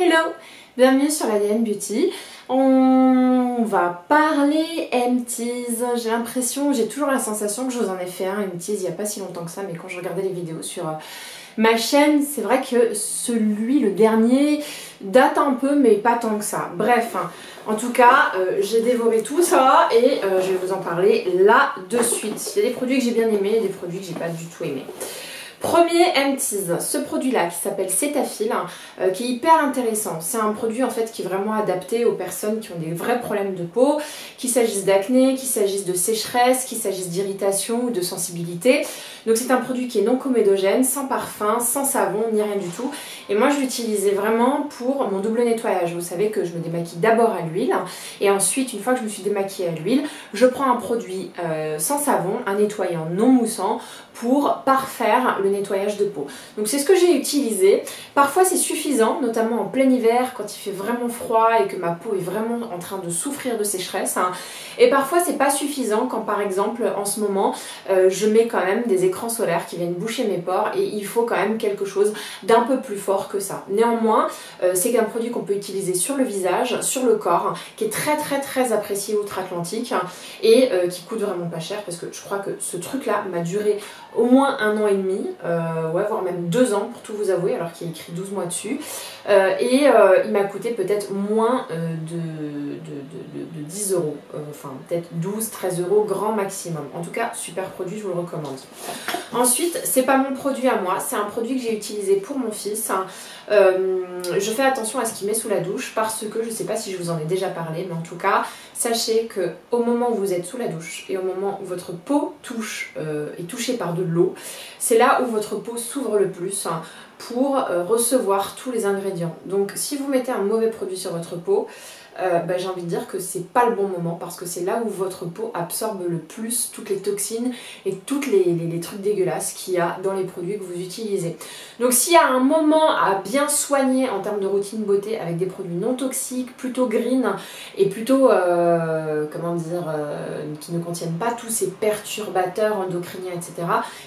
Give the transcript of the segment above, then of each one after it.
Hello, bienvenue sur l'ADN Beauty. On va parler M-Tease. J'ai l'impression, j'ai toujours la sensation que je vous en ai fait un M-Tease il n'y a pas si longtemps que ça, mais quand je regardais les vidéos sur ma chaîne, c'est vrai que le dernier, date un peu, mais pas tant que ça. Bref, en tout cas, j'ai dévoré tout ça et je vais vous en parler là de suite. Il y a des produits que j'ai bien aimés et des produits que j'ai pas du tout aimés. Premier M-Tease, ce produit-là qui s'appelle Cetaphil, qui est hyper intéressant. C'est un produit en fait qui est vraiment adapté aux personnes qui ont des vrais problèmes de peau, qu'il s'agisse d'acné, qu'il s'agisse de sécheresse, qu'il s'agisse d'irritation ou de sensibilité. Donc c'est un produit qui est non comédogène, sans parfum, sans savon, ni rien du tout. Et moi je l'utilisais vraiment pour mon double nettoyage. Vous savez que je me démaquille d'abord à l'huile et ensuite, une fois que je me suis démaquillée à l'huile, je prends un produit sans savon, un nettoyant non moussant pour parfaire le nettoyage de peau. Donc c'est ce que j'ai utilisé. Parfois c'est suffisant, notamment en plein hiver quand il fait vraiment froid et que ma peau est vraiment en train de souffrir de sécheresse. Et parfois c'est pas suffisant quand par exemple en ce moment je mets quand même des écrans solaires qui viennent boucher mes pores et il faut quand même quelque chose d'un peu plus fort que ça. Néanmoins c'est un produit qu'on peut utiliser sur le visage, sur le corps, qui est très apprécié outre-Atlantique et qui coûte vraiment pas cher parce que je crois que ce truc là m'a duré au moins 1 an et demi, ouais, voire même 2 ans pour tout vous avouer, alors qu'il y a écrit 12 mois dessus. Il m'a coûté peut-être moins de 10 euros, enfin peut-être 12-13 euros grand maximum. En tout cas, super produit, je vous le recommande. Ensuite, c'est pas mon produit à moi, c'est un produit que j'ai utilisé pour mon fils. Je fais attention à ce qu'il met sous la douche parce que je sais pas si je vous en ai déjà parlé, mais en tout cas, sachez que au moment où vous êtes sous la douche et au moment où votre peau est touchée par de l'eau, c'est là où votre peau s'ouvre le plus pour recevoir tous les ingrédients. Donc si vous mettez un mauvais produit sur votre peau, j'ai envie de dire que c'est pas le bon moment parce que c'est là où votre peau absorbe le plus toutes les toxines et toutes les trucs dégueulasses qu'il y a dans les produits que vous utilisez. Donc s'il y a un moment à bien soigner en termes de routine beauté avec des produits non toxiques, plutôt green et plutôt qui ne contiennent pas tous ces perturbateurs endocriniens, etc.,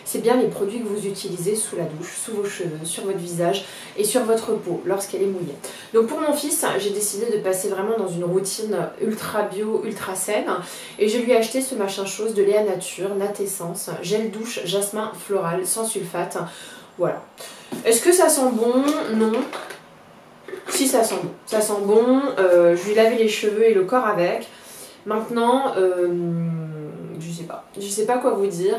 c'est bien les produits que vous utilisez sous la douche, sous vos cheveux, sur votre visage et sur votre peau lorsqu'elle est mouillée. Donc pour mon fils, j'ai décidé de passer vraiment dans une routine ultra bio, ultra saine et je lui ai acheté ce machin chose de Léa Nature, Nat Essence, gel douche jasmin floral sans sulfate. Voilà. Est-ce que ça sent bon? Non. Si, ça sent bon. Ça sent bon. Je lui ai lavé les cheveux et le corps avec. Maintenant, je sais pas quoi vous dire.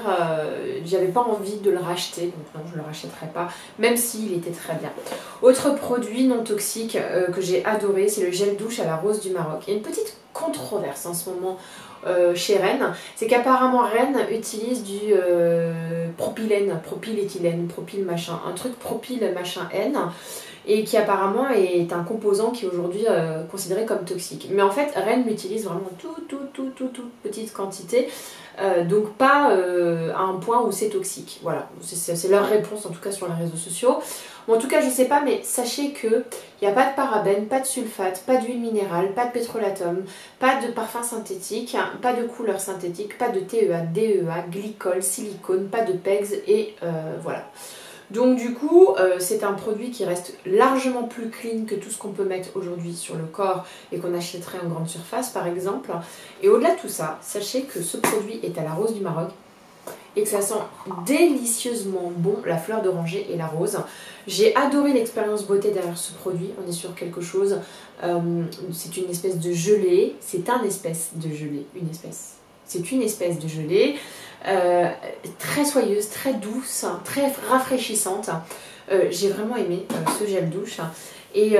J'avais pas envie de le racheter, donc non, je le rachèterai pas, même s'il était très bien. Autre produit non toxique que j'ai adoré, c'est le gel douche à la rose du Maroc. Il y a une petite controverse en ce moment chez Rennes, c'est qu'apparemment Rennes utilise du propylène, propyléthylène, propyl machin, un truc propyl machin N, et qui apparemment est un composant qui est aujourd'hui considéré comme toxique. Mais en fait, Rennes l'utilise vraiment toute petite quantité, donc pas à un point où c'est toxique. Voilà, c'est leur réponse en tout cas sur les réseaux sociaux. Bon, en tout cas, je sais pas, mais sachez qu'il n'y a pas de parabènes, pas de sulfate, pas d'huile minérale, pas de pétrolatum, pas de parfum synthétique, pas de couleur synthétique, pas de TEA, DEA, glycol, silicone, pas de PEGs et voilà. Donc du coup, c'est un produit qui reste largement plus clean que tout ce qu'on peut mettre aujourd'hui sur le corps et qu'on achèterait en grande surface par exemple. Et au-delà de tout ça, sachez que ce produit est à la rose du Maroc et que ça sent délicieusement bon la fleur d'oranger et la rose. J'ai adoré l'expérience beauté derrière ce produit, on est sur quelque chose, c'est une espèce de gelée, c'est un espèce de gelée, c'est une espèce de gelée, très soyeuse, très douce, très rafraîchissante. J'ai vraiment aimé ce gel douche. Et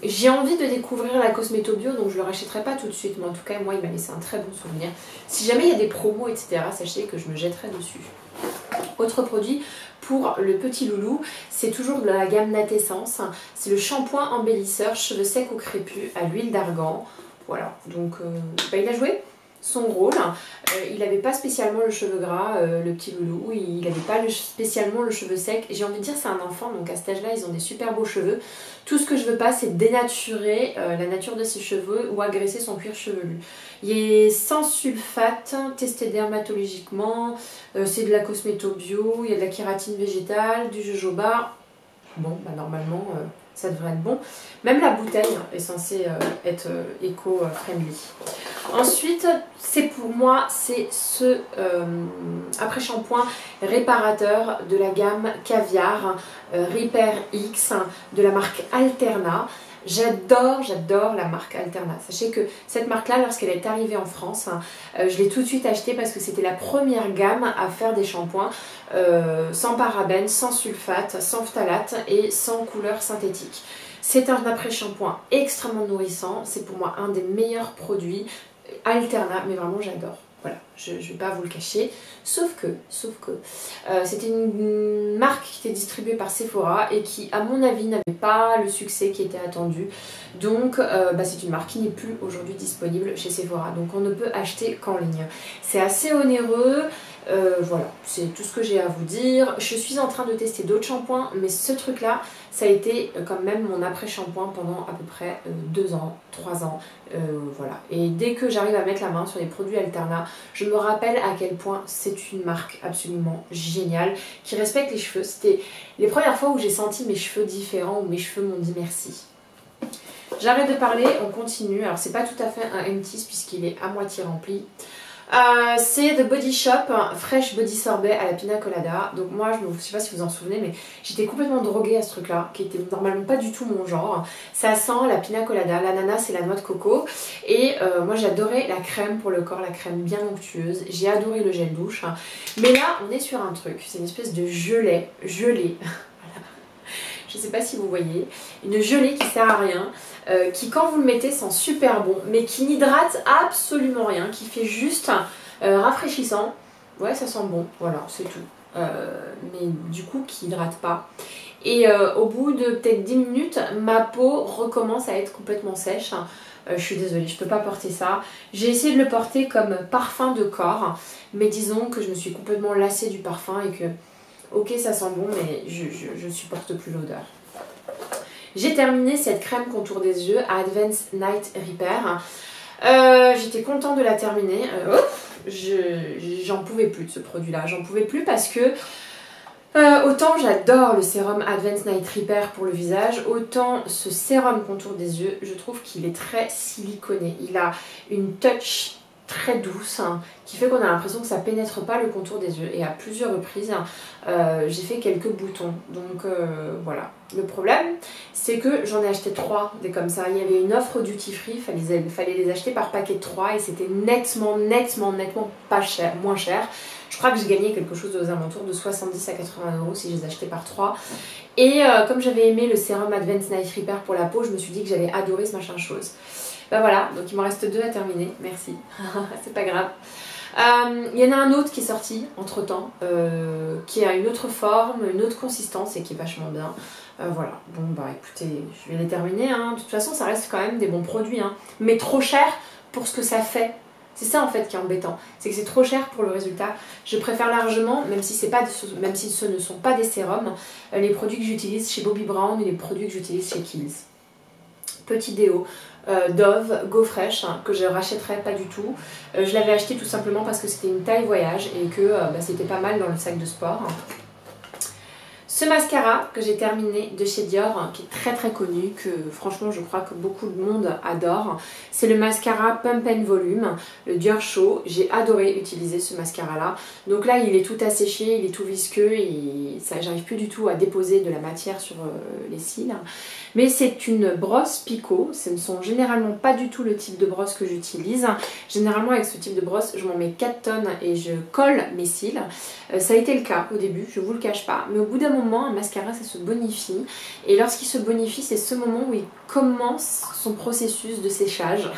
j'ai envie de découvrir la Cosméto Bio, donc je ne le rachèterai pas tout de suite, mais en tout cas moi il m'a laissé un très bon souvenir. Si jamais il y a des promos, etc., sachez que je me jetterai dessus. Autre produit pour le petit loulou, c'est toujours de la gamme Nat Essence, c'est le shampoing embellisseur cheveux secs ou crépus à l'huile d'argan. Voilà, donc il a joué son rôle. Il n'avait pas spécialement le cheveu gras, le petit loulou, il n'avait pas spécialement le cheveu sec. J'ai envie de dire c'est un enfant, donc à cet âge là ils ont des super beaux cheveux. Tout ce que je veux pas c'est dénaturer la nature de ses cheveux ou agresser son cuir chevelu. Il est sans sulfate, testé dermatologiquement, c'est de la Cosméto Bio, il y a de la kératine végétale, du jojoba. Bon bah normalement ça devrait être bon. Même la bouteille est censée être éco-friendly. Ensuite, c'est pour moi, c'est ce après-shampoing réparateur de la gamme Caviar Repair X de la marque Alterna. J'adore la marque Alterna. Sachez que cette marque-là, lorsqu'elle est arrivée en France, je l'ai tout de suite achetée parce que c'était la première gamme à faire des shampoings sans parabènes, sans sulfate, sans phtalate et sans couleur synthétique. C'est un après-shampoing extrêmement nourrissant. C'est pour moi un des meilleurs produits Alterna, mais vraiment j'adore. Voilà, je ne vais pas vous le cacher. Sauf que c'était une marque qui était distribuée par Sephora et qui, à mon avis, n'avait pas le succès qui était attendu. Donc, c'est une marque qui n'est plus aujourd'hui disponible chez Sephora. Donc, on ne peut acheter qu'en ligne. C'est assez onéreux. Voilà, c'est tout ce que j'ai à vous dire. Je suis en train de tester d'autres shampoings, mais ce truc-là, ça a été quand même mon après-shampoing pendant à peu près 2 ans, 3 ans. Voilà. Et dès que j'arrive à mettre la main sur les produits Alterna, je me rappelle à quel point c'est une marque absolument géniale, qui respecte les cheveux. C'était les premières fois où j'ai senti mes cheveux différents, où mes cheveux m'ont dit merci. J'arrête de parler, on continue. Alors c'est pas tout à fait un empties puisqu'il est à moitié rempli. C'est The Body Shop Fresh Body Sorbet à la Pina Colada. Donc moi je ne sais pas si vous en souvenez, mais j'étais complètement droguée à ce truc là, qui était normalement pas du tout mon genre. Ça sent la Pina Colada, l'ananas et la noix de coco. Et moi j'adorais la crème pour le corps, la crème bien onctueuse. J'ai adoré le gel douche. Mais là on est sur un truc, c'est une espèce de gelée. Je sais pas si vous voyez, une gelée qui sert à rien, qui quand vous le mettez sent super bon, mais qui n'hydrate absolument rien, qui fait juste rafraîchissant. Ouais, ça sent bon, voilà, c'est tout. Mais du coup, qui hydrate pas. Et au bout de peut-être 10 minutes, ma peau recommence à être complètement sèche. Je suis désolée, je peux pas porter ça. J'ai essayé de le porter comme parfum de corps, mais disons que je me suis complètement lassée du parfum et que... Ok, ça sent bon, mais je supporte plus l'odeur. J'ai terminé cette crème contour des yeux Advanced Night Repair. J'étais contente de la terminer. J'en pouvais plus de ce produit-là. J'en pouvais plus parce que autant j'adore le sérum Advanced Night Repair pour le visage, autant ce sérum contour des yeux, je trouve qu'il est très siliconé. Il a une touch très douce qui fait qu'on a l'impression que ça pénètre pas le contour des yeux, et à plusieurs reprises j'ai fait quelques boutons, donc voilà. Le problème c'est que j'en ai acheté 3 des comme ça. Il y avait une offre duty free, il fallait les acheter par paquet de 3 et c'était nettement pas cher, moins cher. Je crois que j'ai gagné quelque chose aux alentours de 70 à 80 € si je les achetais par 3. Et comme j'avais aimé le sérum Advanced Night Repair pour la peau, je me suis dit que j'allais adorer ce machin chose. Bah voilà, donc il m'en reste 2 à terminer, merci, c'est pas grave. Il y en a un autre qui est sorti entre temps, qui a une autre forme, une autre consistance et qui est vachement bien. Voilà, bon bah écoutez, je vais les terminer, hein. De toute façon ça reste quand même des bons produits, hein. Mais trop cher pour ce que ça fait. C'est ça en fait qui est embêtant, c'est que c'est trop cher pour le résultat. Je préfère largement, même si ce ne sont pas des sérums, les produits que j'utilise chez Bobbi Brown et les produits que j'utilise chez Kiehl's. Petit déo Dove Go Fresh que je rachèterai pas du tout. Je l'avais acheté tout simplement parce que c'était une taille voyage et que c'était pas mal dans le sac de sport. Ce mascara que j'ai terminé de chez Dior, qui est très connu, que franchement je crois que beaucoup de monde adore, c'est le mascara Pump and Volume, le Dior Show. J'ai adoré utiliser ce mascara là. Donc là il est tout asséché, il est tout visqueux et j'arrive plus du tout à déposer de la matière sur les cils. Mais c'est une brosse Picot, ce ne sont généralement pas du tout le type de brosse que j'utilise. Généralement avec ce type de brosse je m'en mets 4 tonnes et je colle mes cils. Ça a été le cas au début, je vous le cache pas, mais au bout d'un moment un mascara ça se bonifie, et lorsqu'il se bonifie c'est ce moment où il commence son processus de séchage.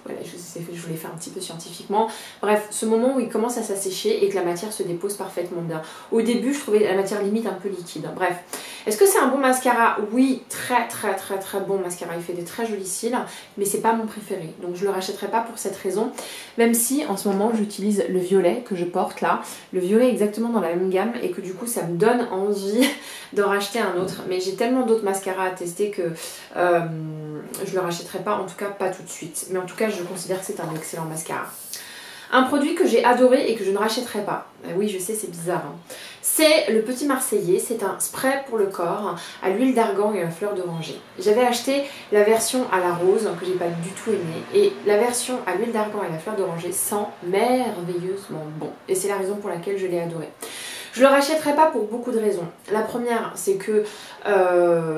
Voilà, je vous l'ai fait un petit peu scientifiquement. Bref, ce moment où il commence à s'assécher et que la matière se dépose parfaitement bien. Au début, je trouvais la matière limite un peu liquide. Bref, est-ce que c'est un bon mascara? Oui, très bon mascara. Il fait des très jolis cils, mais c'est pas mon préféré. Donc je le rachèterai pas pour cette raison. Même si en ce moment j'utilise le violet que je porte là. Le violet est exactement dans la même gamme et que du coup ça me donne envie d'en racheter un autre. Mais j'ai tellement d'autres mascaras à tester que je le rachèterai pas, en tout cas pas tout de suite. Mais en tout cas je considère que c'est un excellent mascara. Un produit que j'ai adoré et que je ne rachèterai pas. Oui, je sais, c'est bizarre. Hein. C'est le Petit Marseillais. C'est un spray pour le corps à l'huile d'argan et à la fleur d'oranger. J'avais acheté la version à la rose que j'ai pas du tout aimée et la version à l'huile d'argan et à la fleur d'oranger sent merveilleusement bon. Et c'est la raison pour laquelle je l'ai adoré. Je le rachèterai pas pour beaucoup de raisons. La première, c'est que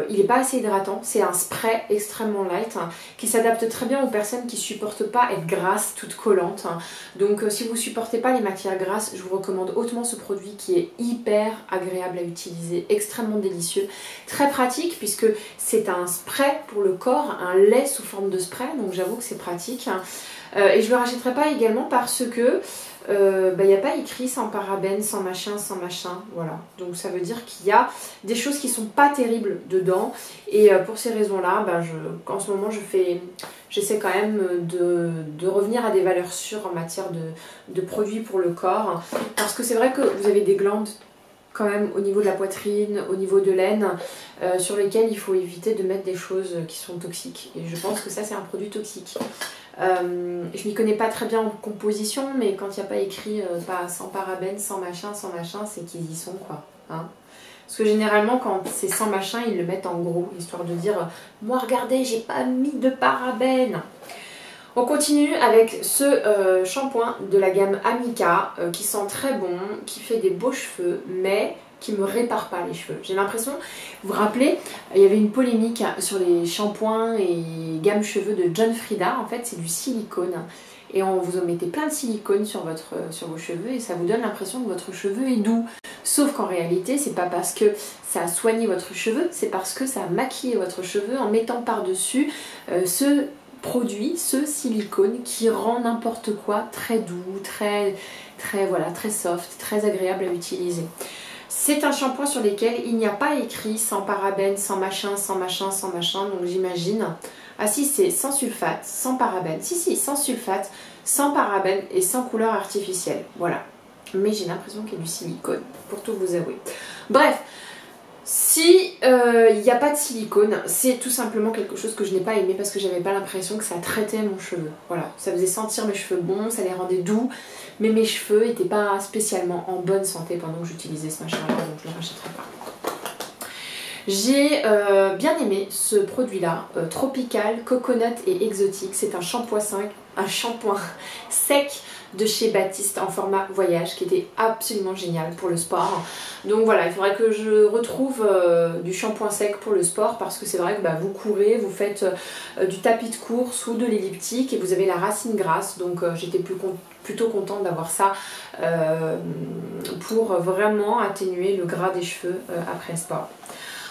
il n'est pas assez hydratant. C'est un spray extrêmement light hein, qui s'adapte très bien aux personnes qui supportent pas être grasses, toutes collantes. Hein. Donc si vous supportez pas les matières grasses, je vous recommande hautement ce produit qui est hyper agréable à utiliser, extrêmement délicieux, très pratique puisque c'est un spray pour le corps, un lait sous forme de spray. Donc j'avoue que c'est pratique. Hein. Et je le rachèterai pas également parce que il n'y a pas écrit sans parabènes, sans machin, voilà. Donc ça veut dire qu'il y a des choses qui sont pas terribles dedans. Et pour ces raisons-là, en ce moment j'essaie quand même de revenir à des valeurs sûres en matière de produits pour le corps. Parce que c'est vrai que vous avez des glandes quand même au niveau de la poitrine, au niveau de l'aine, sur lesquelles il faut éviter de mettre des choses qui sont toxiques. Et je pense que ça c'est un produit toxique. Je m'y connais pas très bien en composition, mais quand il n'y a pas écrit pas sans parabènes, sans machin, c'est qu'ils y sont quoi. Hein. Parce que généralement quand c'est sans machin, ils le mettent en gros, histoire de dire moi regardez, j'ai pas mis de parabènes. On continue avec ce shampoing de la gamme Amika qui sent très bon, qui fait des beaux cheveux, mais qui me répare pas les cheveux. J'ai l'impression, vous vous rappelez, il y avait une polémique sur les shampoings et gamme cheveux de John Frieda. En fait, c'est du silicone. Et on vous en mettez plein de silicone sur vos cheveux et ça vous donne l'impression que votre cheveu est doux. Sauf qu'en réalité, c'est pas parce que ça a soigné votre cheveu, c'est parce que ça a maquillé votre cheveu en mettant par-dessus ce produit, ce silicone qui rend n'importe quoi très doux, très soft, très agréable à utiliser. C'est un shampoing sur lequel il n'y a pas écrit sans parabènes, sans machin, donc j'imagine. Ah si, c'est sans sulfate, sans parabènes, si, sans sulfate, sans parabènes et sans couleur artificielle, voilà. Mais j'ai l'impression qu'il y a du silicone, pour tout vous avouer. Bref, si il n'y a pas de silicone, c'est tout simplement quelque chose que je n'ai pas aimé parce que j'avais pas l'impression que ça traitait mon cheveu. Voilà, ça faisait sentir mes cheveux bons, ça les rendait doux, mais mes cheveux n'étaient pas spécialement en bonne santé pendant que j'utilisais ce machin-là, donc je ne le rachèterai pas. J'ai bien aimé ce produit-là, Tropical, Coconut et Exotique. C'est un shampoing sec de chez Baptiste en format voyage qui était absolument génial pour le sport. Donc voilà, il faudrait que je retrouve du shampoing sec pour le sport parce que c'est vrai que vous courez, vous faites du tapis de course ou de l'elliptique et vous avez la racine grasse. Donc j'étais plutôt contente d'avoir ça pour vraiment atténuer le gras des cheveux après le sport.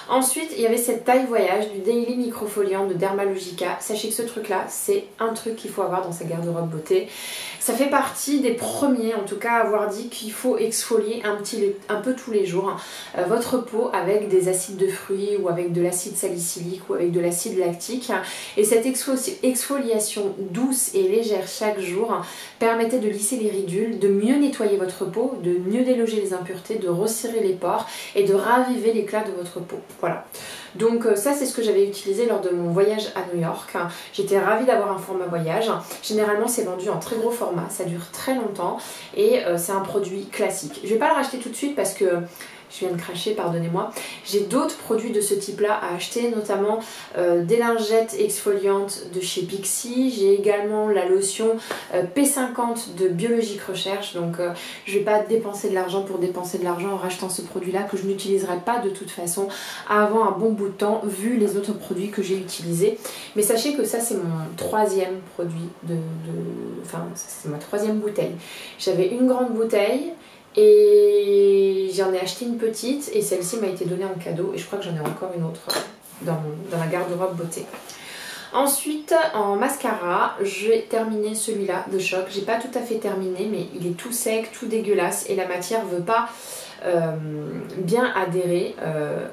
Ensuite, il y avait cette taille voyage du Daily Microfoliant de Dermalogica. Sachez que ce truc-là, c'est un truc qu'il faut avoir dans sa garde-robe beauté. Ça fait partie des premiers, en tout cas, à avoir dit qu'il faut exfolier un peu tous les jours votre peau avec des acides de fruits ou avec de l'acide salicylique ou avec de l'acide lactique. Et cette exfoliation douce et légère chaque jour permettait de lisser les ridules, de mieux nettoyer votre peau, de mieux déloger les impuretés, de resserrer les pores et de raviver l'éclat de votre peau. Voilà. Donc ça c'est ce que j'avais utilisé lors de mon voyage à New York. J'étais ravie d'avoir un format voyage. Généralement c'est vendu en très gros format, ça dure très longtemps et c'est un produit classique. Je vais pas le racheter tout de suite parce que je viens de cracher, pardonnez-moi. J'ai d'autres produits de ce type-là à acheter, notamment des lingettes exfoliantes de chez Pixi. J'ai également la lotion P50 de Biologique Recherche. Donc je ne vais pas dépenser de l'argent pour dépenser de l'argent en rachetant ce produit-là que je n'utiliserai pas de toute façon avant un bon bout de temps vu les autres produits que j'ai utilisés. Mais sachez que ça c'est mon troisième produit enfin c'est ma troisième bouteille. J'avais une grande bouteille. Et j'en ai acheté une petite et celle-ci m'a été donnée en cadeau et je crois que j'en ai encore une autre dans la garde-robe beauté. Ensuite en mascara, j'ai terminé celui-là de Choc. J'ai pas tout à fait terminé mais il est tout sec, tout dégueulasse et la matière veut pas bien adhérer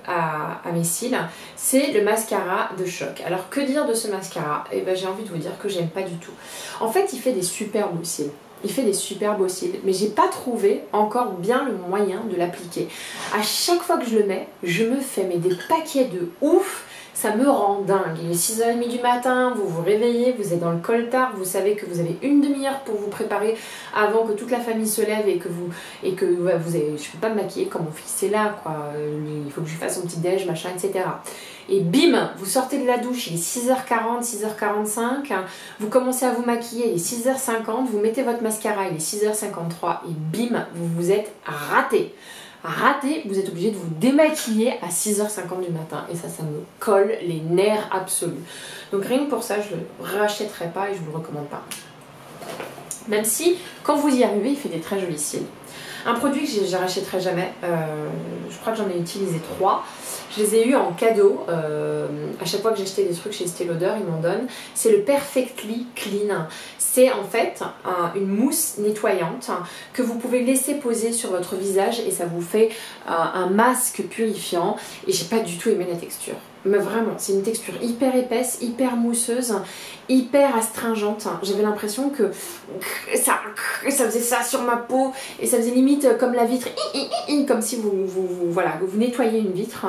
à mes cils. C'est le mascara de Choc. Alors que dire de ce mascara? Eh ben, j'ai envie de vous dire que j'aime pas du tout. En fait il fait des super beaux cils. Il fait des super beaux cils, mais j'ai pas trouvé encore bien le moyen de l'appliquer. À chaque fois que je le mets, je me fais des paquets de ouf, Ça me rend dingue. Il est 6h30 du matin, vous vous réveillez, vous êtes dans le coltard, vous savez que vous avez une demi-heure pour vous préparer avant que toute la famille se lève et que ouais, vous avez, je ne peux pas me maquiller comme mon fils est là, quoi. Il faut que je lui fasse son petit déj, machin, etc. Et bim, vous sortez de la douche, il est 6h40, 6h45, vous commencez à vous maquiller, il est 6h50, vous mettez votre mascara, il est 6h53 et bim, vous êtes raté. Raté, vous êtes obligé de vous démaquiller à 6h50 du matin et ça me colle les nerfs absolus. Donc rien que pour ça, je le rachèterai pas et je vous le recommande pas. Même si, quand vous y arrivez, il fait des très jolis cils. Un produit que je ne rachèterai jamais, je crois que j'en ai utilisé 3. Je les ai eu en cadeau, à chaque fois que j'achetais des trucs chez Estée Lauder, ils m'en donnent. C'est le Perfectly Clean. C'est en fait une mousse nettoyante que vous pouvez laisser poser sur votre visage et ça vous fait un masque purifiant. Et j'ai pas du tout aimé la texture. Mais vraiment, c'est une texture hyper épaisse, hyper mousseuse, hyper astringente. J'avais l'impression que ça faisait ça sur ma peau et ça faisait limite comme la vitre, comme si voilà, vous nettoyez une vitre.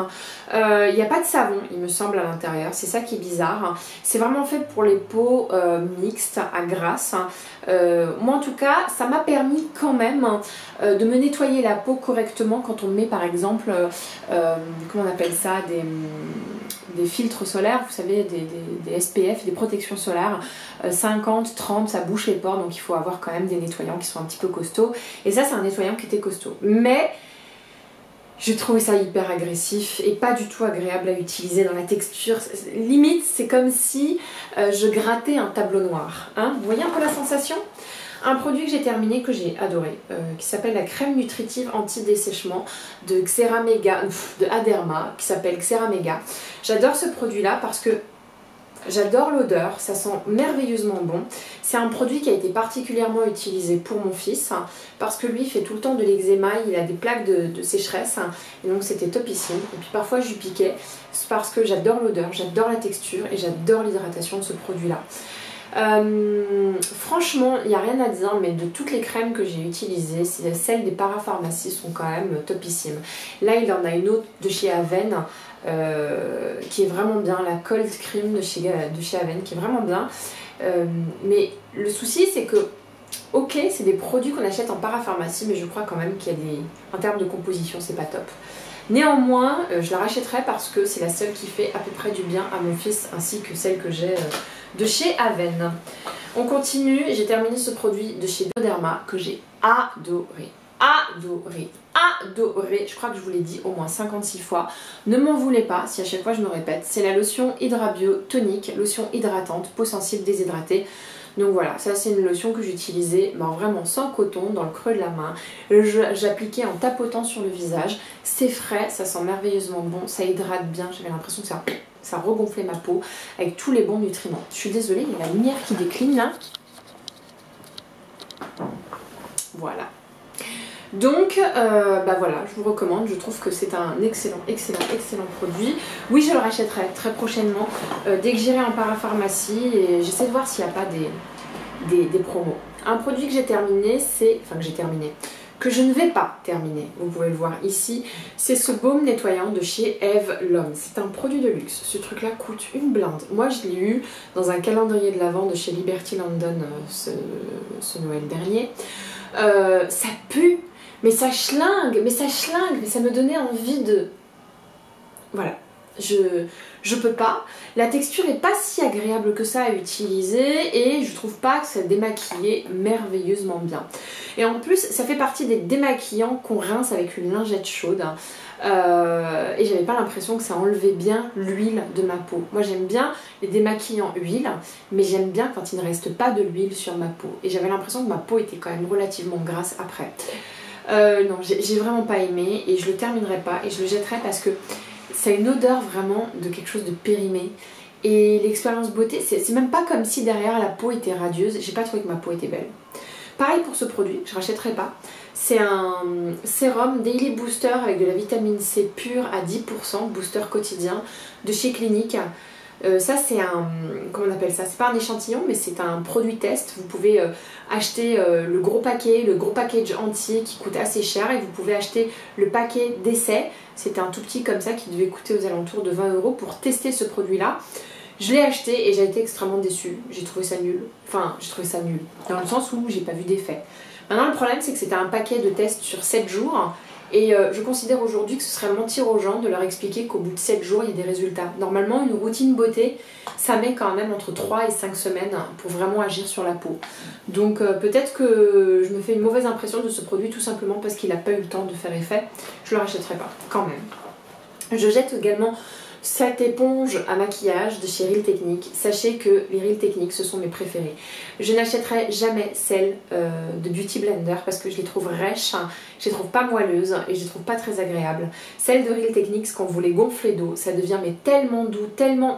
Il n'y a pas de savon, il me semble, à l'intérieur. C'est ça qui est bizarre. C'est vraiment fait pour les peaux mixtes, à grasse. Moi, en tout cas, ça m'a permis quand même de me nettoyer la peau correctement quand on met, par exemple, comment on appelle ça, des filtres solaires, vous savez, des SPF, des protections solaires, 50, 30, ça bouche les pores, donc il faut avoir quand même des nettoyants qui sont un petit peu costauds. Et ça, c'est un nettoyant qui était costaud. Mais j'ai trouvé ça hyper agressif et pas du tout agréable à utiliser dans la texture. Limite, c'est comme si je grattais un tableau noir. Hein, vous voyez un peu la sensation ? Un produit que j'ai terminé, que j'ai adoré, qui s'appelle la crème nutritive anti-dessèchement de Aderma, qui s'appelle Xera-Mega. J'adore ce produit-là parce que j'adore l'odeur, ça sent merveilleusement bon. C'est un produit qui a été particulièrement utilisé pour mon fils, parce que lui il fait tout le temps de l'eczéma, il a des plaques de sécheresse, et donc c'était topissime. Et puis parfois je lui piquais, parce que j'adore l'odeur, j'adore la texture et j'adore l'hydratation de ce produit-là. Franchement, il n'y a rien à dire, mais de toutes les crèmes que j'ai utilisées, celles des parapharmacies sont quand même topissimes. Là, il en a une autre de chez Aven qui est vraiment bien, la Cold Cream de chez Aven qui est vraiment bien. Mais le souci, c'est que, ok, c'est des produits qu'on achète en parapharmacie, mais je crois quand même qu'il y a en termes de composition, c'est pas top. Néanmoins, je la rachèterai parce que c'est la seule qui fait à peu près du bien à mon fils, ainsi que celle que j'ai de chez Aven. On continue, j'ai terminé ce produit de chez Bioderma que j'ai adoré. Adoré, je crois que je vous l'ai dit au moins 56 fois. Ne m'en voulez pas si à chaque fois je me répète. C'est la lotion Hydrabio tonique, lotion hydratante, peau sensible déshydratée. Donc voilà, ça c'est une lotion que j'utilisais vraiment sans coton, dans le creux de la main. J'appliquais en tapotant sur le visage. C'est frais, ça sent merveilleusement bon, ça hydrate bien. J'avais l'impression que ça regonflait ma peau avec tous les bons nutriments. Je suis désolée, il y a la lumière qui décline là. Voilà. Donc voilà, je vous recommande, je trouve que c'est un excellent produit. Oui, je le rachèterai très prochainement dès que j'irai en parapharmacie et j'essaie de voir s'il n'y a pas des promos. Un produit que j'ai terminé, que je ne vais pas terminer, vous pouvez le voir ici, c'est ce baume nettoyant de chez Eve L'Homme. C'est un produit de luxe, ce truc là coûte une blinde. Moi je l'ai eu dans un calendrier de l'Avent de chez Liberty London ce Noël dernier. Ça pue, mais ça schlingue, mais ça me donnait envie de... Voilà, je peux pas. La texture est pas si agréable que ça à utiliser et je trouve pas que ça démaquillait merveilleusement bien. Et en plus, ça fait partie des démaquillants qu'on rince avec une lingette chaude. Et j'avais pas l'impression que ça enlevait bien l'huile de ma peau. Moi j'aime bien les démaquillants huile, mais j'aime bien quand il ne reste pas de l'huile sur ma peau. Et j'avais l'impression que ma peau était quand même relativement grasse après. Non, j'ai vraiment pas aimé et je le terminerai pas et je le jetterai parce que ça a une odeur vraiment de quelque chose de périmé. Et l'expérience beauté, c'est même pas comme si derrière la peau était radieuse. J'ai pas trouvé que ma peau était belle. Pareil pour ce produit, je rachèterai pas. C'est un sérum Daily Booster avec de la vitamine C pure à 10%, booster quotidien, de chez Clinique. Ça c'est un, comment on appelle ça, c'est pas un échantillon mais c'est un produit test. Vous pouvez acheter le gros package entier qui coûte assez cher, et vous pouvez acheter le paquet d'essai. C'était un tout petit comme ça qui devait coûter aux alentours de 20 € pour tester ce produit là. Je l'ai acheté et j'ai été extrêmement déçue. J'ai trouvé ça nul. Enfin, j'ai trouvé ça nul dans le sens où j'ai pas vu d'effet. Maintenant, le problème, c'est que c'était un paquet de tests sur 7 jours. Et je considère aujourd'hui que ce serait mentir aux gens de leur expliquer qu'au bout de 7 jours, il y a des résultats. Normalement, une routine beauté, ça met quand même entre 3 et 5 semaines pour vraiment agir sur la peau. Donc peut-être que je me fais une mauvaise impression de ce produit tout simplement parce qu'il n'a pas eu le temps de faire effet. Je ne le rachèterai pas, quand même. Je jette également cette éponge à maquillage de chez Real Techniques. Sachez que les Real Techniques, ce sont mes préférés. Je n'achèterai jamais celle de Beauty Blender parce que je les trouve rêches, je les trouve pas moelleuses et je les trouve pas très agréables. Celle de Real Techniques, quand vous les gonflez d'eau, ça devient mais tellement doux, tellement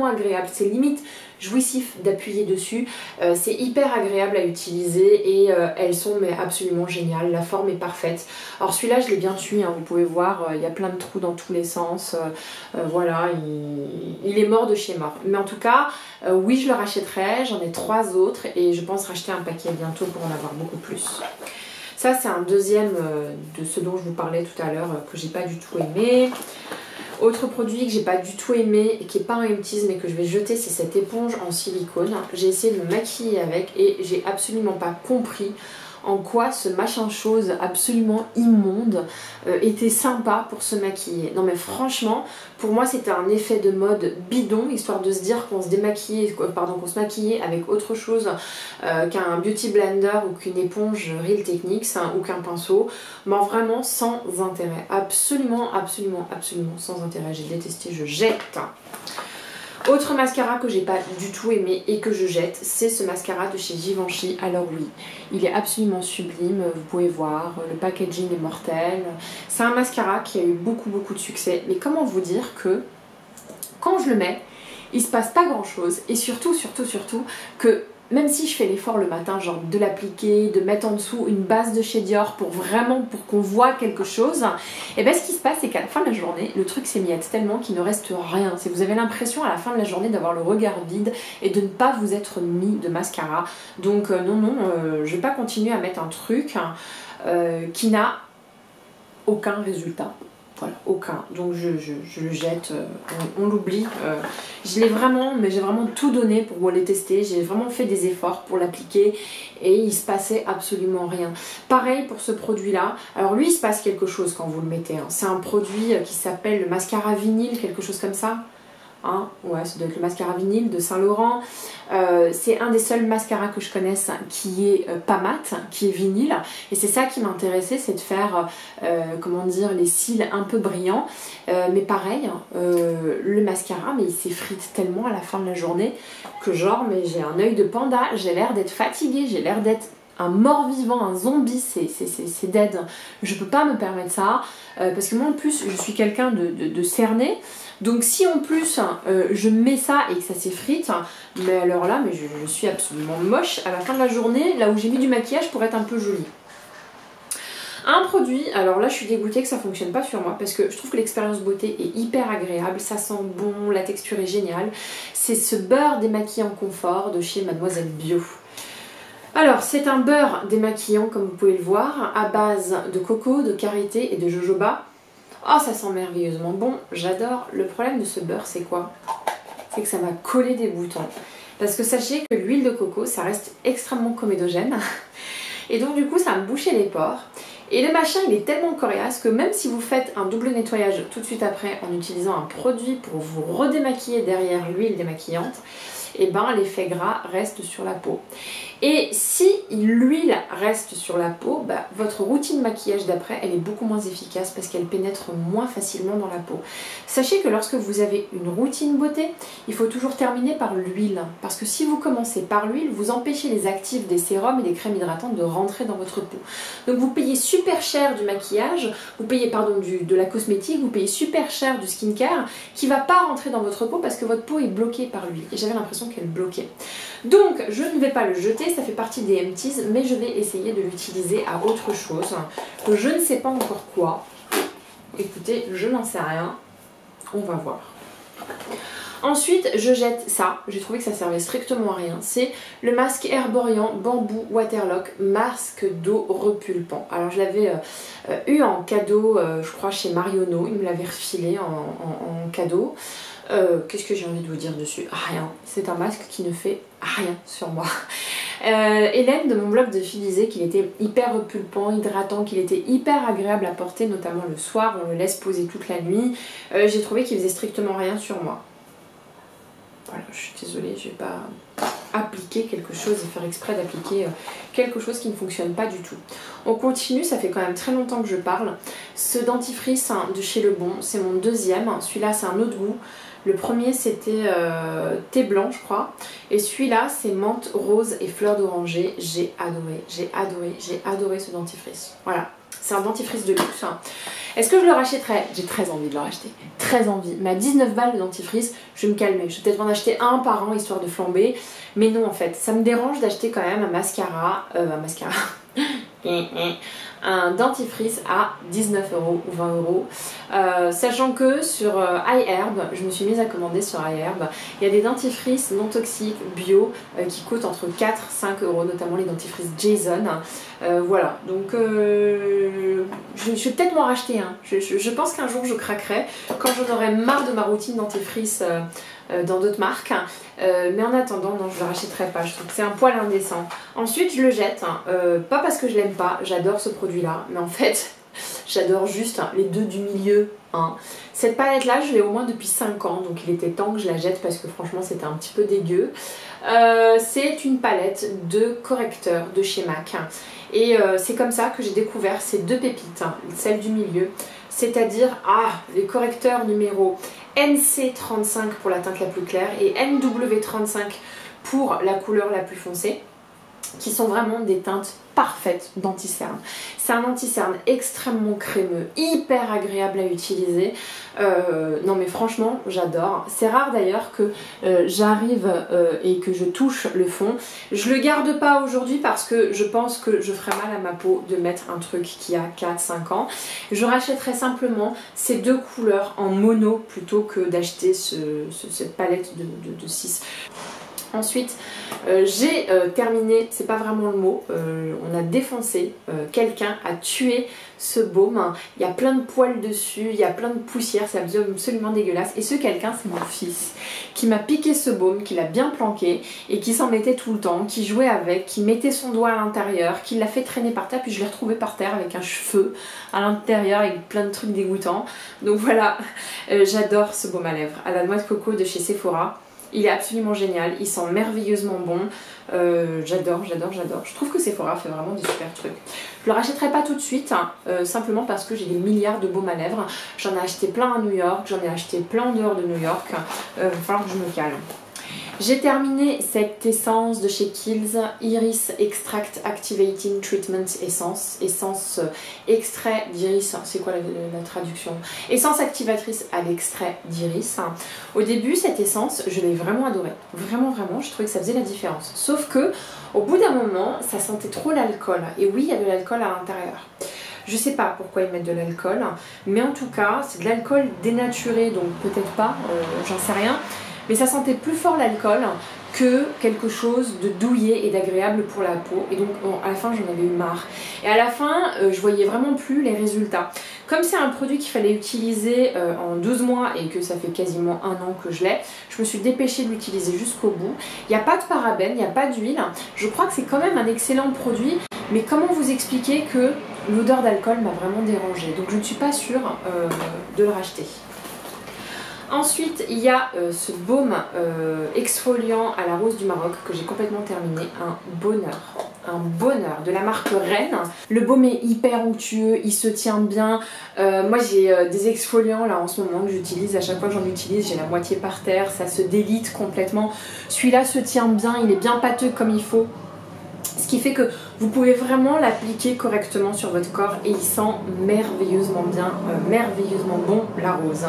agréable. C'est limite jouissif d'appuyer dessus. C'est hyper agréable à utiliser et elles sont mais absolument géniales. La forme est parfaite. Alors celui-là, je l'ai bien tué, hein, vous pouvez voir, il y a plein de trous dans tous les sens. Voilà, il est mort de chez mort. Mais en tout cas, oui, je le rachèterai. J'en ai 3 autres et je pense racheter un paquet bientôt pour en avoir beaucoup plus. Ça, c'est un deuxième de ce dont je vous parlais tout à l'heure que j'ai pas du tout aimé. Autre produit que j'ai pas du tout aimé et qui est pas un Empties mais que je vais jeter, c'est cette éponge en silicone. J'ai essayé de me maquiller avec et j'ai absolument pas compris en quoi ce machin chose absolument immonde était sympa pour se maquiller. Non mais franchement, pour moi c'était un effet de mode bidon, histoire de se dire qu'on se démaquillait, pardon, qu'on se maquillait avec autre chose qu'un Beauty Blender ou qu'une éponge Real Techniques ou qu'un pinceau. Mais vraiment sans intérêt. Absolument sans intérêt. J'ai détesté, je jette. Autre mascara que j'ai pas du tout aimé et que je jette, c'est ce mascara de chez Givenchy. Alors oui, il est absolument sublime, vous pouvez voir, le packaging est mortel. C'est un mascara qui a eu beaucoup de succès, mais comment vous dire que quand je le mets, il se passe pas grand chose, et surtout que même si je fais l'effort le matin, genre de l'appliquer, de mettre en dessous une base de chez Dior pour qu'on voit quelque chose, et bien ce qui se passe c'est qu'à la fin de la journée, le truc s'émiette tellement qu'il ne reste rien. C'est vous avez l'impression à la fin de la journée d'avoir le regard vide et de ne pas vous être mis de mascara. Donc non, je vais pas continuer à mettre un truc qui n'a aucun résultat. Voilà, aucun. Donc je le jette, on l'oublie. Je l'ai vraiment, mais j'ai vraiment tout donné pour les tester. J'ai vraiment fait des efforts pour l'appliquer et il se passait absolument rien. Pareil pour ce produit-là. Alors lui, il se passe quelque chose quand vous le mettez. Hein. C'est un produit qui s'appelle le mascara vinyle, quelque chose comme ça. Hein, ouais, ça doit être le mascara vinyle de Saint Laurent. C'est un des seuls mascaras que je connaisse qui est pas mat, qui est vinyle. Et c'est ça qui m'intéressait, c'est de faire, comment dire, les cils un peu brillants. Mais pareil, le mascara, mais il s'effrite tellement à la fin de la journée que genre, mais j'ai un œil de panda, j'ai l'air d'être fatiguée, j'ai l'air d'être un mort-vivant, un zombie, c'est dead. Je peux pas me permettre ça, parce que moi en plus, je suis quelqu'un de cerné. Donc si en plus je mets ça et que ça s'effrite, mais alors là, mais je suis absolument moche à la fin de la journée, là où j'ai mis du maquillage pour être un peu jolie. Un produit, alors là je suis dégoûtée que ça fonctionne pas sur moi parce que je trouve que l'expérience beauté est hyper agréable, ça sent bon, la texture est géniale. C'est ce beurre démaquillant confort de chez Mademoiselle Bio. Alors c'est un beurre démaquillant comme vous pouvez le voir, à base de coco, de karité et de jojoba. Oh, ça sent merveilleusement bon, j'adore. Le problème de ce beurre, c'est quoi? C'est que ça m'a collé des boutons. Parce que sachez que l'huile de coco, ça reste extrêmement comédogène. Et donc du coup, ça me bouchait les pores. Et le machin, il est tellement coriace que même si vous faites un double nettoyage tout de suite après en utilisant un produit pour vous redémaquiller derrière l'huile démaquillante, et ben l'effet gras reste sur la peau. Et si l'huile reste sur la peau, bah, votre routine maquillage d'après, elle est beaucoup moins efficace parce qu'elle pénètre moins facilement dans la peau. Sachez que lorsque vous avez une routine beauté, il faut toujours terminer par l'huile. Parce que si vous commencez par l'huile, vous empêchez les actifs des sérums et des crèmes hydratantes de rentrer dans votre peau. Donc vous payez super cher du maquillage, vous payez pardon de la cosmétique, vous payez super cher du skincare qui ne va pas rentrer dans votre peau parce que votre peau est bloquée par l'huile. Et j'avais l'impression qu'elle bloquait. Donc je ne vais pas le jeter, ça fait partie des Empties, mais je vais essayer de l'utiliser à autre chose. Je ne sais pas encore quoi. Écoutez, je n'en sais rien. On va voir. Ensuite je jette ça, j'ai trouvé que ça servait strictement à rien. C'est le masque Herborian Bamboo Waterlock masque d'eau repulpant. Alors je l'avais eu en cadeau je crois chez Marionneau, il me l'avait refilé en cadeau. Qu'est-ce que j'ai envie de vous dire dessus? Rien. C'est un masque qui ne fait rien sur moi. Hélène de mon blog de filles disait qu'il était hyper repulpant, hydratant, qu'il était hyper agréable à porter, notamment le soir, on le laisse poser toute la nuit. J'ai trouvé qu'il faisait strictement rien sur moi. Voilà, je suis désolée, je vais pas appliquer quelque chose et faire exprès d'appliquer quelque chose qui ne fonctionne pas du tout. On continue, ça fait quand même très longtemps que je parle. Ce dentifrice de chez Le Bon, c'est mon deuxième. Celui-là, c'est un autre goût. Le premier, c'était thé blanc, je crois. Et celui-là, c'est menthe rose et fleur d'oranger. J'ai adoré, j'ai adoré, j'ai adoré ce dentifrice. Voilà. C'est un dentifrice de luxe. Est-ce que je le rachèterais? J'ai très envie de le racheter. Très envie. Mais à 19 balles le dentifrice, je vais me calmer. Je vais peut-être en acheter un par an histoire de flamber. Mais non en fait, ça me dérange d'acheter quand même un mascara. Un dentifrice à 19 € ou 20 €. Sachant que sur iHerb, je me suis mise à commander sur iHerb, il y a des dentifrices non toxiques bio qui coûtent entre 4 et 5 €, notamment les dentifrices Jason. Voilà, donc je vais peut-être m'en racheter un. Je pense qu'un jour je craquerai quand j'en aurai marre de ma routine dentifrice dans d'autres marques. Mais en attendant, non, je ne le rachèterai pas. Je trouve que c'est un poil indécent. Ensuite, je le jette. Pas parce que je l'aime pas, j'adore ce produit-là. Mais en fait, j'adore juste les deux du milieu. Cette palette-là, je l'ai au moins depuis 5 ans. Donc il était temps que je la jette parce que franchement, c'était un petit peu dégueu. C'est une palette de correcteurs de chez MAC. Et c'est comme ça que j'ai découvert ces deux pépites, celle du milieu. C'est-à-dire les correcteurs numéro NC35 pour la teinte la plus claire et NW35 pour la couleur la plus foncée, qui sont vraiment des teintes parfaites d'anti-cerne. C'est un anti-cerne extrêmement crémeux, hyper agréable à utiliser. Non mais franchement, j'adore. C'est rare d'ailleurs que j'arrive et que je touche le fond. Je le garde pas aujourd'hui parce que je pense que je ferais mal à ma peau de mettre un truc qui a 4-5 ans. Je rachèterais simplement ces deux couleurs en mono plutôt que d'acheter cette palette de 6. Ensuite, j'ai terminé, c'est pas vraiment le mot, on a défoncé, quelqu'un a tué ce baume. Il y a plein de poils dessus, il y a plein de poussière, c'est absolument dégueulasse. Et ce quelqu'un, c'est mon fils, qui m'a piqué ce baume, qui l'a bien planqué et qui s'en mettait tout le temps, qui jouait avec, qui mettait son doigt à l'intérieur, qui l'a fait traîner par terre, puis je l'ai retrouvé par terre avec un cheveu à l'intérieur, avec plein de trucs dégoûtants. Donc voilà, j'adore ce baume à lèvres, à la noix de coco de chez Sephora. Il est absolument génial, il sent merveilleusement bon. J'adore, j'adore, j'adore. Je trouve que Sephora fait vraiment des super trucs. Je le rachèterai pas tout de suite, simplement parce que j'ai des milliards de baumes à lèvres. J'en ai acheté plein à New York, j'en ai acheté plein en dehors de New York. Il va falloir que je me calme. J'ai terminé cette essence de chez Kiehl's, Iris Extract Activating Treatment Essence. Essence extrait d'iris, c'est quoi la traduction? Essence activatrice à l'extrait d'iris. Au début, cette essence, je l'ai vraiment adorée. Vraiment, vraiment, je trouvais que ça faisait la différence. Sauf que, au bout d'un moment, ça sentait trop l'alcool. Et oui, il y a de l'alcool à l'intérieur. Je sais pas pourquoi ils mettent de l'alcool, mais en tout cas, c'est de l'alcool dénaturé, donc peut-être pas, j'en sais rien. Mais ça sentait plus fort l'alcool que quelque chose de douillet et d'agréable pour la peau. Et donc à la fin j'en avais eu marre. Et à la fin je voyais vraiment plus les résultats. Comme c'est un produit qu'il fallait utiliser en 12 mois et que ça fait quasiment 1 an que je l'ai, je me suis dépêchée de l'utiliser jusqu'au bout. Il n'y a pas de parabènes, il n'y a pas d'huile. Je crois que c'est quand même un excellent produit. Mais comment vous expliquer que l'odeur d'alcool m'a vraiment dérangée? Donc je ne suis pas sûre de le racheter. Ensuite, il y a ce baume exfoliant à la rose du Maroc que j'ai complètement terminé. Un bonheur de la marque Rennes. Le baume est hyper onctueux, il se tient bien. Moi j'ai des exfoliants là en ce moment que j'utilise. À chaque fois que j'en utilise, j'ai la moitié par terre, ça se délite complètement. Celui-là se tient bien, il est bien pâteux comme il faut. Ce qui fait que vous pouvez vraiment l'appliquer correctement sur votre corps et il sent merveilleusement bien, merveilleusement bon la rose.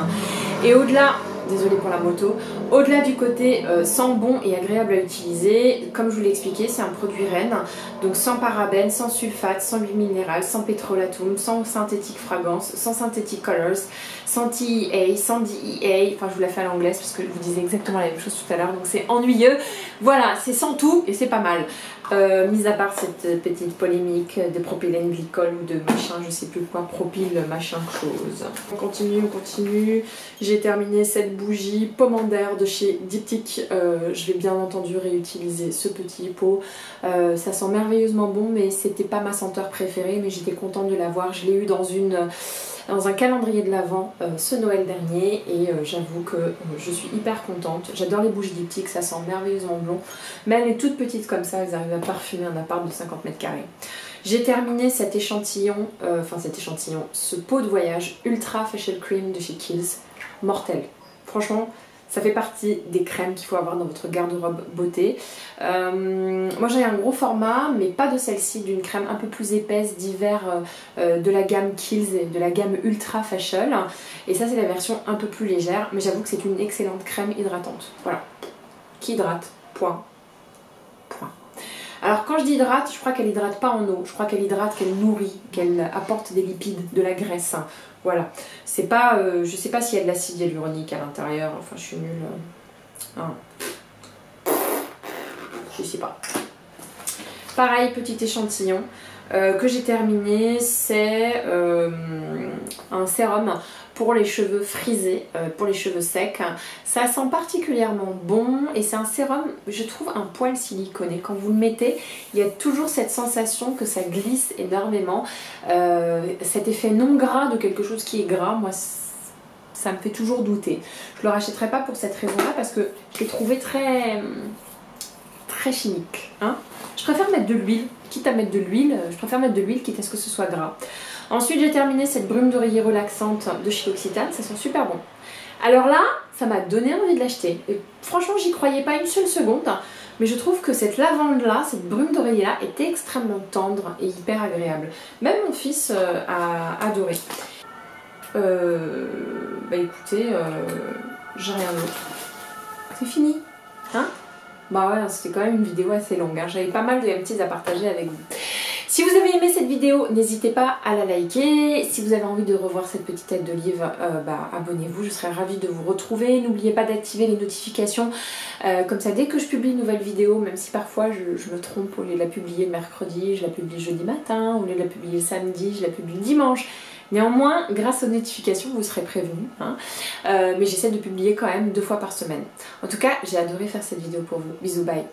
Et au-delà, désolée pour la moto, Au-delà du côté sent bon et agréable à utiliser, comme je vous l'ai expliqué, c'est un produit Rennes, donc sans parabènes, sans sulfate, sans huile minérale, sans pétrolatum, sans synthétique fragrance, sans synthétique colors, sans TEA, sans DEA, enfin je vous la fais à l'anglaise parce que je vous disais exactement la même chose tout à l'heure, donc c'est ennuyeux. Voilà, c'est sans tout et c'est pas mal. Mis à part cette petite polémique de propylène glycol ou de machin, je sais plus quoi, propyle machin chose. On continue. J'ai terminé cette bougie pommandère de chez Diptyque. Je vais bien entendu réutiliser ce petit pot. Ça sent merveilleusement bon, mais c'était pas ma senteur préférée, mais j'étais contente de l'avoir. Je l'ai eu dans un calendrier de l'Avent ce Noël dernier et j'avoue que je suis hyper contente. J'adore les bougies Diptyque, ça sent merveilleusement bon. Mais elle est toute petite comme ça, elles arrivent à parfumer un appart de 50 mètres carrés. J'ai terminé cet échantillon, ce pot de voyage Ultra Facial Cream de chez Kiehl's. Mortel. Franchement, ça fait partie des crèmes qu'il faut avoir dans votre garde-robe beauté. Moi j'ai un gros format, mais pas de celle-ci, d'une crème un peu plus épaisse d'hiver de la gamme Kiehl's et de la gamme Ultra Facial. Et ça c'est la version un peu plus légère, mais j'avoue que c'est une excellente crème hydratante. Voilà. Qui hydrate. Point. Alors quand je dis hydrate, je crois qu'elle hydrate pas en eau, je crois qu'elle hydrate, qu'elle nourrit, qu'elle apporte des lipides, de la graisse. Voilà. C'est pas, je sais pas s'il y a de l'acide hyaluronique à l'intérieur, enfin je suis nulle. Je sais pas. Pareil, petit échantillon que j'ai terminé, c'est un sérum pour les cheveux frisés, pour les cheveux secs. Ça sent particulièrement bon et c'est un sérum, je trouve, un poil siliconé. Quand vous le mettez, il y a toujours cette sensation que ça glisse énormément. Cet effet non gras de quelque chose qui est gras, moi ça me fait toujours douter. Je ne le rachèterai pas pour cette raison-là parce que je l'ai trouvé très chimique. Hein, je préfère mettre de l'huile, quitte à mettre de l'huile, je préfère mettre de l'huile quitte à ce que ce soit gras. Ensuite j'ai terminé cette brume d'oreiller relaxante de chez L'Occitane, ça sent super bon. Alors là, ça m'a donné envie de l'acheter. Et franchement j'y croyais pas une seule seconde, mais je trouve que cette lavande là, cette brume d'oreiller là est extrêmement tendre et hyper agréable. Même mon fils a adoré. Bah écoutez, j'ai rien d'autre. C'est fini, hein? Bah ouais, c'était quand même une vidéo assez longue, hein. J'avais pas mal de MTs à partager avec vous. Si vous avez aimé cette vidéo, n'hésitez pas à la liker. Si vous avez envie de revoir cette petite tête d'olive, abonnez-vous, je serai ravie de vous retrouver. N'oubliez pas d'activer les notifications, comme ça dès que je publie une nouvelle vidéo, même si parfois je me trompe, au lieu de la publier le mercredi, je la publie jeudi matin, au lieu de la publier le samedi, je la publie le dimanche. Néanmoins, grâce aux notifications, vous serez prévenus, hein. Mais j'essaie de publier quand même 2 fois par semaine. En tout cas, j'ai adoré faire cette vidéo pour vous. Bisous, bye!